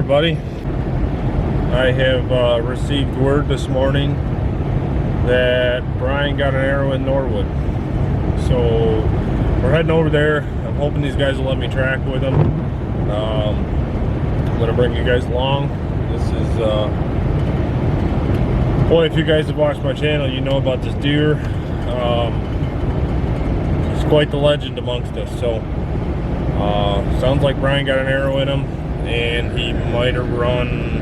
everybody. I have received word this morning that Brian got an arrow in Norwood. So we're heading over there. I'm hoping these guys will let me track with them. I'm going to bring you guys along. This is, boy, if you guys have watched my channel, you know about this deer. It's quite the legend amongst us. So sounds like Brian got an arrow in him, and he might have run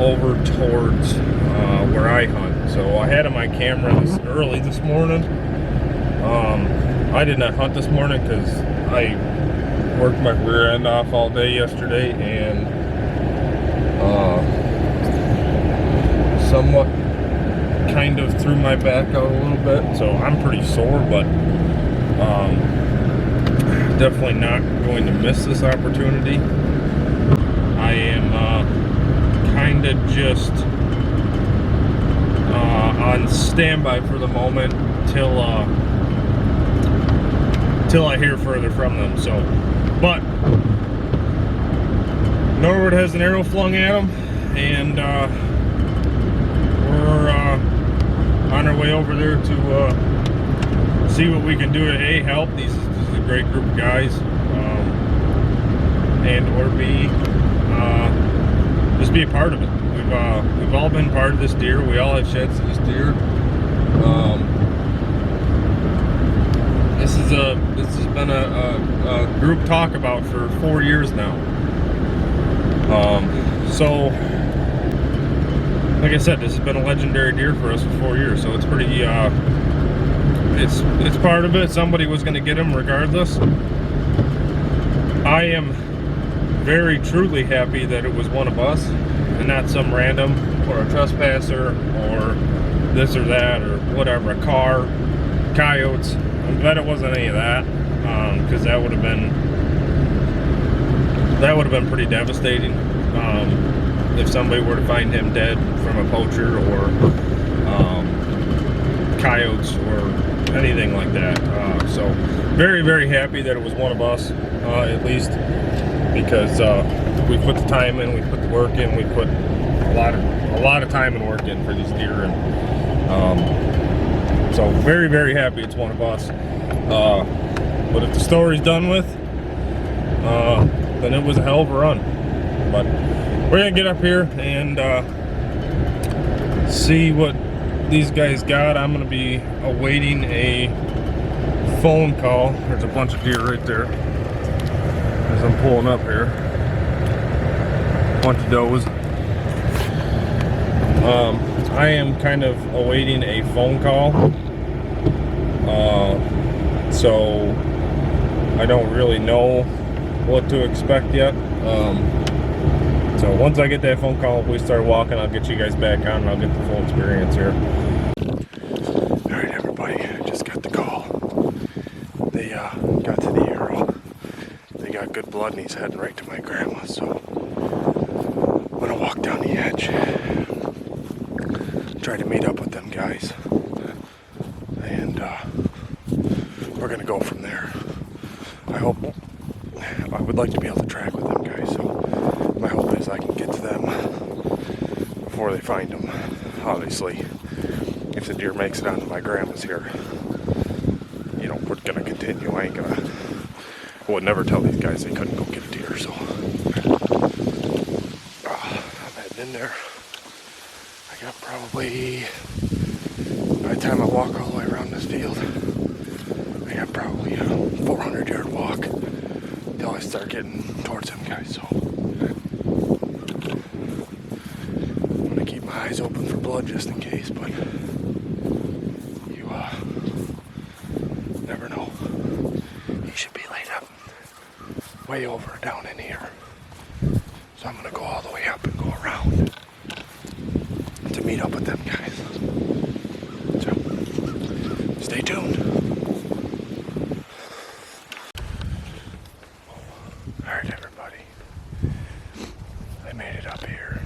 over towards where I hunt. So I had on my camera early this morning. I did not hunt this morning because I worked my rear end off all day yesterday, and somewhat kind of threw my back out a little bit. So I'm pretty sore, but definitely not going to miss this opportunity. I am kind of just on standby for the moment till I hear further from them. So, but Norwood has an arrow flung at him, and we're on our way over there to see what we can do to help. This is a great group of guys, and or B, just be a part of it. We've all been part of this deer. We all have sheds to this deer. This has been a group talk about for 4 years now. So like I said, this has been a legendary deer for us for 4 years. So it's pretty. It's part of it. Somebody was going to get him regardless. I am very truly happy that it was one of us and not some random or a trespasser or this or that or whatever, a car, coyotes. I'm glad it wasn't any of that, because that would have been pretty devastating if somebody were to find him dead from a poacher or coyotes or anything like that. So very, very happy that it was one of us, at least, because we put the time in, we put the work in, we put a lot of time and work in for these deer, and so very, very happy it's one of us. But if the story's done with, then it was a hell of a run. But we're gonna get up here and see what these guys got. I'm gonna be awaiting a phone call. There's a bunch of deer right there as I'm pulling up here. Bunch of does. I am kind of awaiting a phone call. So I don't really know what to expect yet. So once I get that phone call, if we start walking, I'll get you guys back on and I'll get the full experience here. Alright everybody, I just got the call. They got to the arrow. They got good blood and he's heading right to my grandma's, so I'm gonna walk down the edge, try to meet up with them guys, and we're gonna go from there. I would like to be able to track with them guys, so my hope is I can get to them before they find them. Obviously, if the deer makes it onto my grandma's here, you know, we're gonna continue. I would never tell these guys they couldn't go get a deer, so I'm heading in there. I got probably, by the time I walk all the way around this field, I got probably a 400-yard walk until I start getting towards them guys. So I'm gonna keep my eyes open for blood just in case, but you never know. He should be laid up way over down in here. So I'm gonna go all the way up and go around to meet up with them guys. So stay tuned. Alright everybody, I made it up here.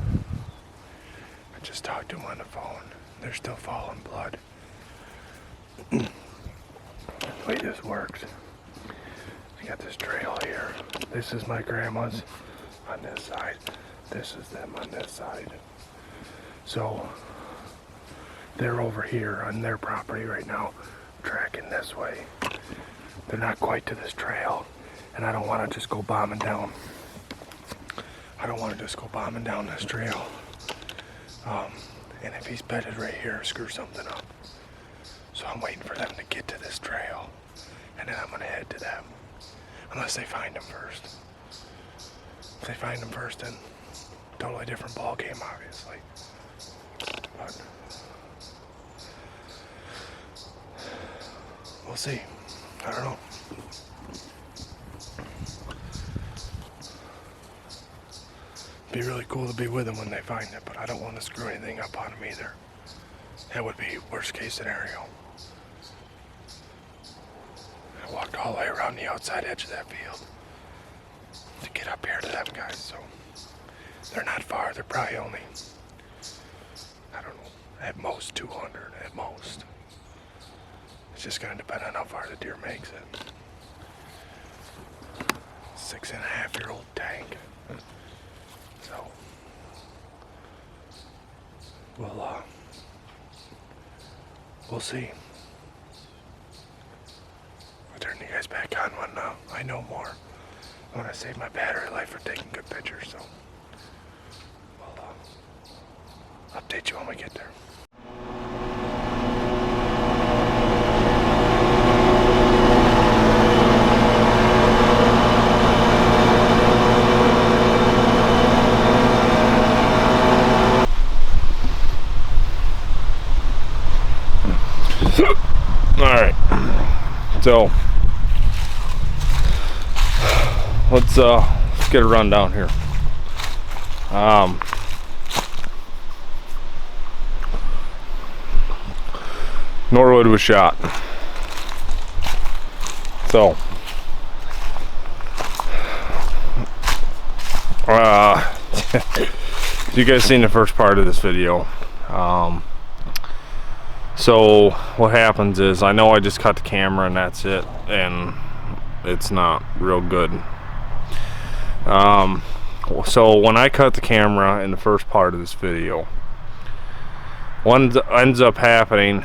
I just talked to them on the phone. They're still following blood. The way this works, I got this trail here. This is my grandma's on this side. this is them on this side. So they're over here on their property right now, tracking this way. They're not quite to this trail, and I don't want to just go bombing down. I don't want to just go bombing down this trail. And if he's bedded right here, screw something up. So I'm waiting for them to get to this trail, and then I'm going to head to them. Unless they find him first. If they find him first, then totally different ball game, obviously. But we'll see. I don't know. Be really cool to be with them when they find it, but I don't want to screw anything up on them either. That would be worst case scenario. I walked all the way around the outside edge of that field to get up here to them guys, so they're not far. They're probably only, I don't know, at most 200, at most. It's just going to depend on how far the deer makes it. 6.5-year-old tank. So we'll see. I'll turn you guys back on when I know more. I want to save my battery life for taking good pictures, so we'll update you when we get there. Alright, so let's get a rundown here. Norwood was shot. So you guys seen the first part of this video. So what happens is, I know I just cut the camera and that's it, and it's not real good. So when I cut the camera in the first part of this video, what ends up happening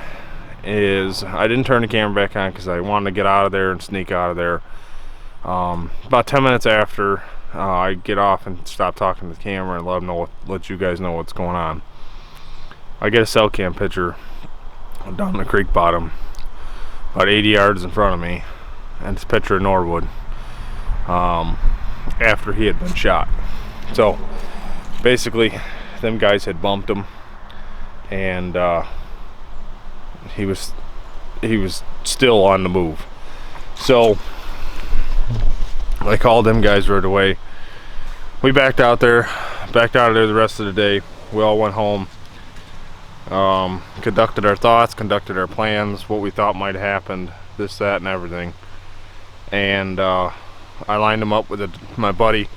is I didn't turn the camera back on because I wanted to get out of there and sneak out of there. About 10 minutes after I get off and stop talking to the camera and let you guys know what's going on, I get a cell cam picture down the creek bottom about 80 yards in front of me, and it's a picture of Norwood after he had been shot. So basically them guys had bumped him, and he was still on the move. So I called them guys right away. We backed out of there the rest of the day. We all went home, conducted our thoughts, conducted our plans, what we thought might have happened, this, that, and everything. And I lined him up with my buddy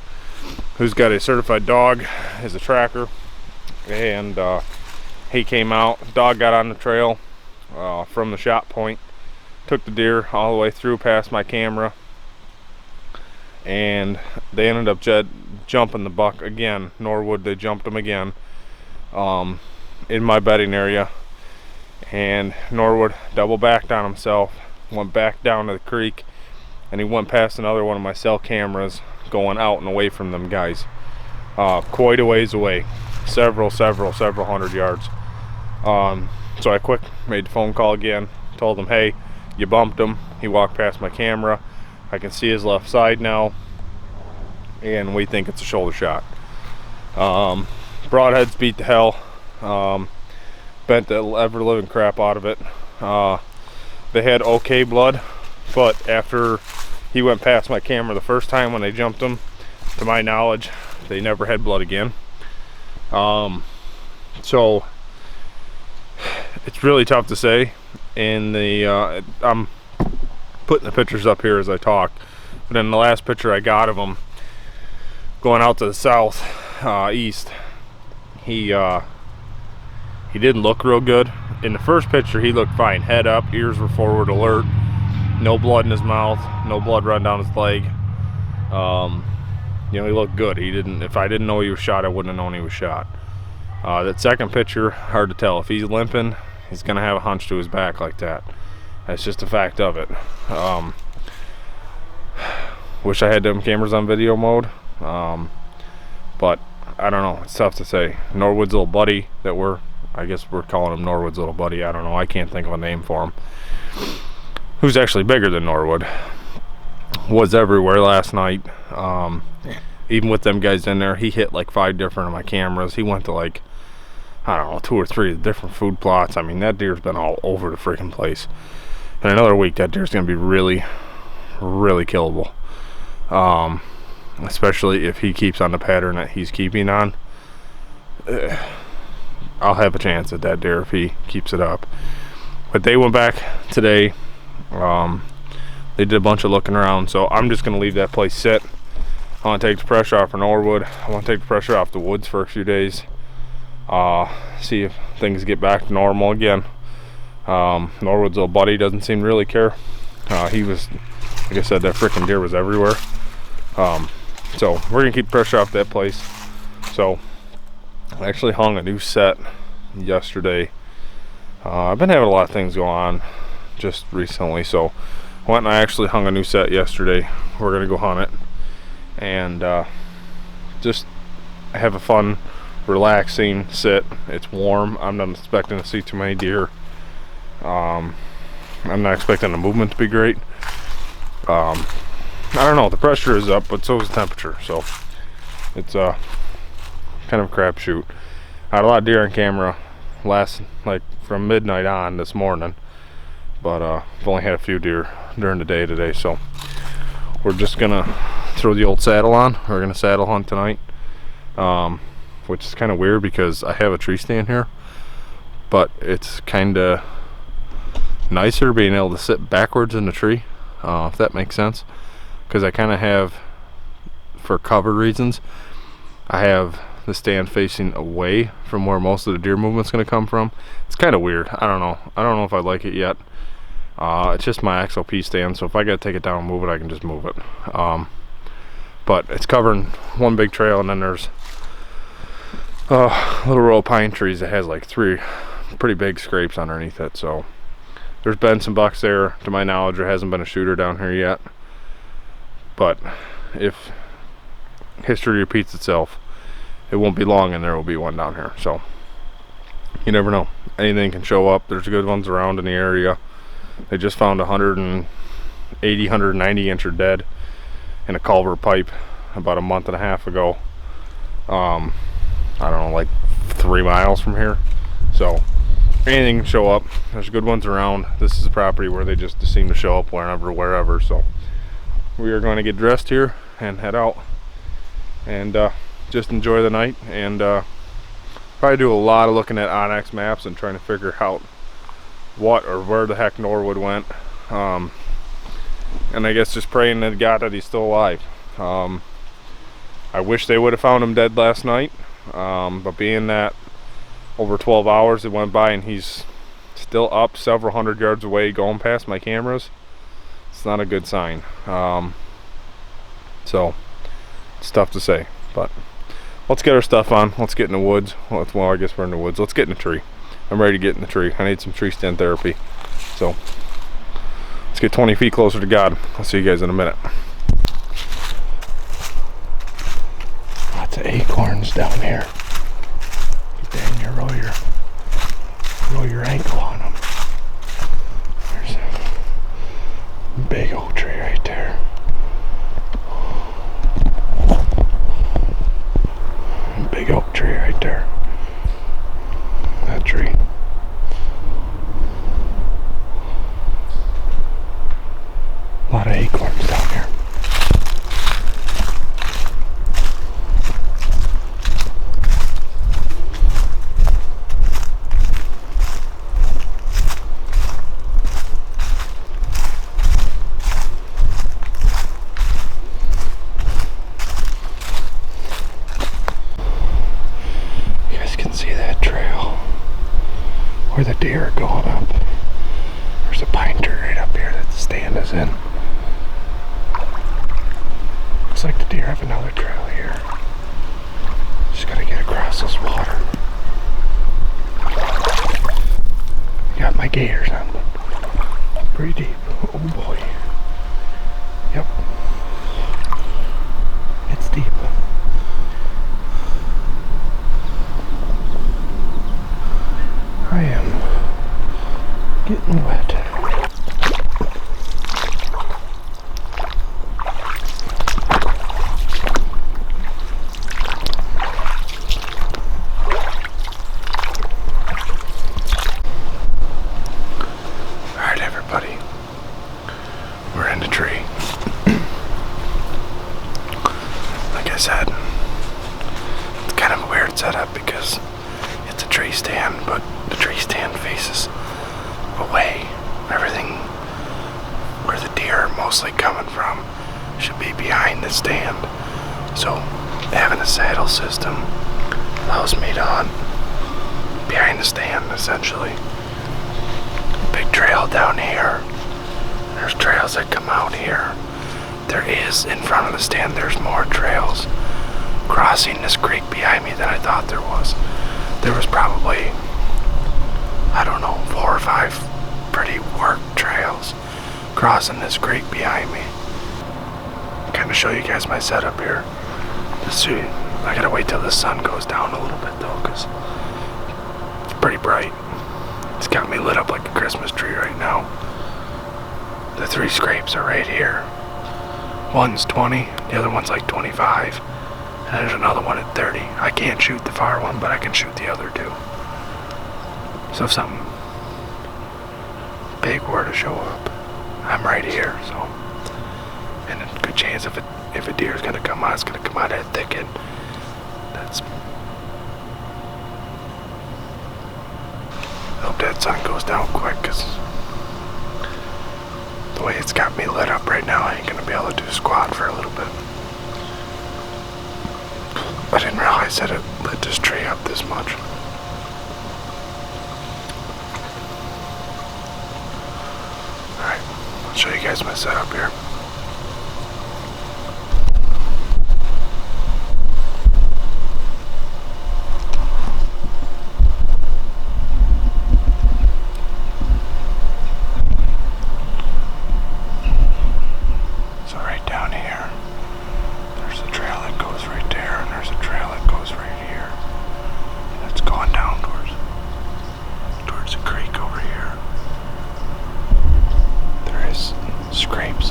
who's got a certified dog as a tracker, and he came out. The dog got on the trail from the shot point, took the deer all the way through past my camera, and they ended up jumping the buck again. Norwood, they jumped him again in my bedding area, and Norwood double backed on himself, went back down to the creek, and he went past another one of my cell cameras going out and away from them guys, quite a ways away, several hundred yards. So I quick made the phone call again, told him, hey, you bumped him. He walked past my camera, I can see his left side now, and we think it's a shoulder shot. Broadheads beat the hell, bent the ever living crap out of it. They had okay blood, but after he went past my camera the first time when they jumped him, to my knowledge, they never had blood again. So it's really tough to say. In the I'm putting the pictures up here as I talk, but in the last picture I got of him going out to the south east, he didn't look real good. In the first picture he looked fine, head up, ears were forward, alert, no blood in his mouth, no blood run down his leg. You know, he looked good. He didn't, if I didn't know he was shot, I wouldn't have known he was shot. That second picture, hard to tell. If he's limping, he's gonna have a hunch to his back like that. That's just a fact of it. Wish I had them cameras on video mode, but I don't know, it's tough to say. Norwood's little buddy that I guess we're calling him Norwood's little buddy, I don't know, I can't think of a name for him, who's actually bigger than Norwood, was everywhere last night. Even with them guys in there, he hit like 5 different of my cameras. He went to like, I don't know, 2 or 3 different food plots. I mean, that deer's been all over the freaking place. In another week, that deer's gonna be really, really killable. Especially if he keeps on the pattern that he's keeping on. I'll have a chance at that deer if he keeps it up. But they went back today. They did a bunch of looking around, so I'm just gonna leave that place sit. I want to take the pressure off of Norwood. I want to take the pressure off the woods for a few days. See if things get back to normal again. Norwood's little buddy doesn't seem to really care. He was, like I said, that freaking deer was everywhere. So we're gonna keep the pressure off that place. So I actually hung a new set yesterday. I've been having a lot of things go on just recently, so I went and I actually hung a new set yesterday. We're gonna go hunt it and just have a fun, relaxing sit. It's warm. I'm not expecting to see too many deer. I'm not expecting the movement to be great. I don't know, the pressure is up, but so is the temperature, so it's kind of a crapshoot. I had a lot of deer on camera like from midnight on this morning, but I've only had a few deer during the day today, so we're just gonna throw the old saddle on. We're gonna saddle hunt tonight, which is kind of weird because I have a tree stand here, but it's kind of nicer being able to sit backwards in the tree, if that makes sense, because I kind of have, for cover reasons, I have the stand facing away from where most of the deer movement's going to come from. It's kind of weird. I don't know if I like it yet. It's just my XLP stand, so if I gotta take it down and move it, I can just move it. But it's covering one big trail, and then there's a little row of pine trees that has like 3 pretty big scrapes underneath it. So there's been some bucks there. To my knowledge, there hasn't been a shooter down here yet, but if history repeats itself, it won't be long and there will be one down here. So you never know, anything can show up. There's good ones around in the area. They just found 180, 190 incher dead in a culvert pipe about a month and a half ago. I don't know, like 3 miles from here. So anything can show up. There's good ones around. This is a property where they just seem to show up wherever. So we are going to get dressed here and head out and just enjoy the night, and probably do a lot of looking at Onyx maps and trying to figure out what or where the heck Norwood went, and I guess just praying to God that he's still alive. I wish they would have found him dead last night, but being that over 12 hours it went by and he's still up several hundred yards away going past my cameras, it's not a good sign. So it's tough to say, but let's get our stuff on. Let's get in the woods. Well, I guess we're in the woods. Let's get in the tree. I'm ready to get in the tree. I need some tree stand therapy. So let's get 20 feet closer to God. I'll see you guys in a minute. Lots of acorns down here. Get down here, roll your ankle on them. There's a big old tree right there. Big oak tree right there. That tree. A lot of acorns down here. Where the deer are going up. There's a pine tree right up here that the stand is in. Looks like the deer have another trail here. Just gotta get across this water. Got my gaiters on, but pretty deep. Oh boy. Yep. It's deep. I am getting wet. Alright everybody, we're in the tree. Like I said, it's kind of a weird setup because it's a tree stand, but the tree stand faces away. Everything where the deer are mostly coming from should be behind the stand. So having a saddle system allows me to hunt behind the stand essentially. Big trail down here. There's trails that come out here. There is in front of the stand, there's more trails crossing this creek behind me than I thought there was. There was probably, I don't know, 4 or 5 pretty worked trails crossing this creek behind me. Kind of show you guys my setup here. Just see, I gotta wait till the sun goes down a little bit though, because it's pretty bright. It's got me lit up like a Christmas tree right now. The 3 scrapes are right here. One's 20, the other one's like 25. And there's another one at 30. I can't shoot the far one, but I can shoot the other 2. So if something big were to show up, I'm right here, so. And a good chance if a deer is gonna come out, it's gonna come out of that thicket. That's. Hope that sun goes down quick, cause the way it's got me lit up right now, I ain't gonna be able to do squat for a little bit. I didn't realize that it lit this tree up this much. Alright, I'll show you guys my setup here.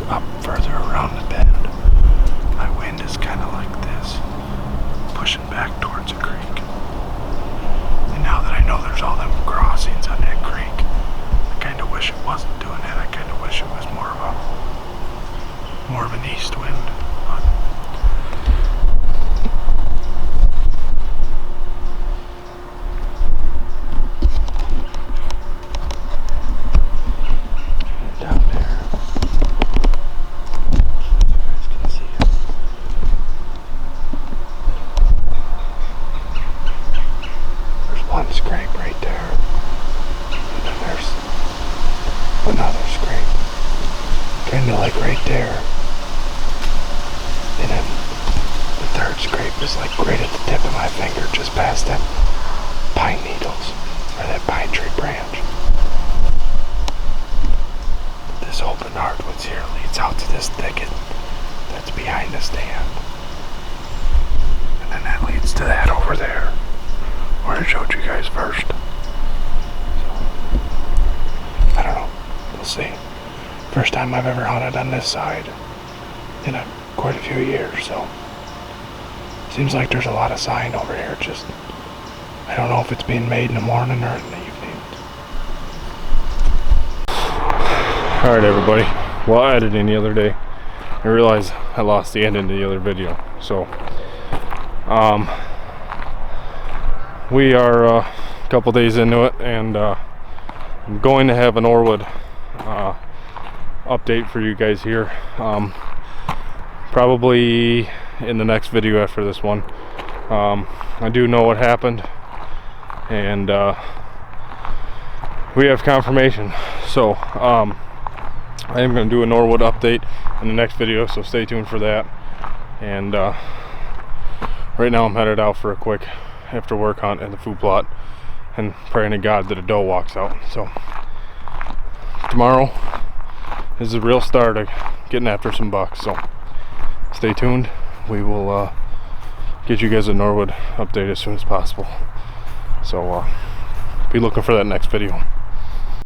Up further around the bend. My wind is kind of like this, pushing back towards the creek. And now that I know there's all them crossings on that creek, I kind of wish it wasn't doing that. I kind of wish it was more of an east wind. But scrape right there, and then there's another scrape kind of like right there, and then the 3rd scrape is like right at the tip of my finger, just past them pine needles or that pine tree branch. This open hardwoods here leads out to this thicket that's behind the stand, and then that leads to that over there where I showed you guys first. So, I don't know. We'll see. First time I've ever hunted on this side in quite a few years, so seems like there's a lot of sign over here. Just I don't know if it's being made in the morning or in the evening. Alright everybody, while editing the other day, I realized I lost the ending to the other video. So we are a couple days into it, and I'm going to have a Norwood update for you guys here, probably in the next video after this one. I do know what happened, and we have confirmation, so I am going to do a Norwood update in the next video, so stay tuned for that. And right now I'm headed out for a quick after work hunt at the food plot and praying to God that a doe walks out. So tomorrow is the real start of getting after some bucks, so stay tuned. We will get you guys a Norwood update as soon as possible, so be looking for that next video.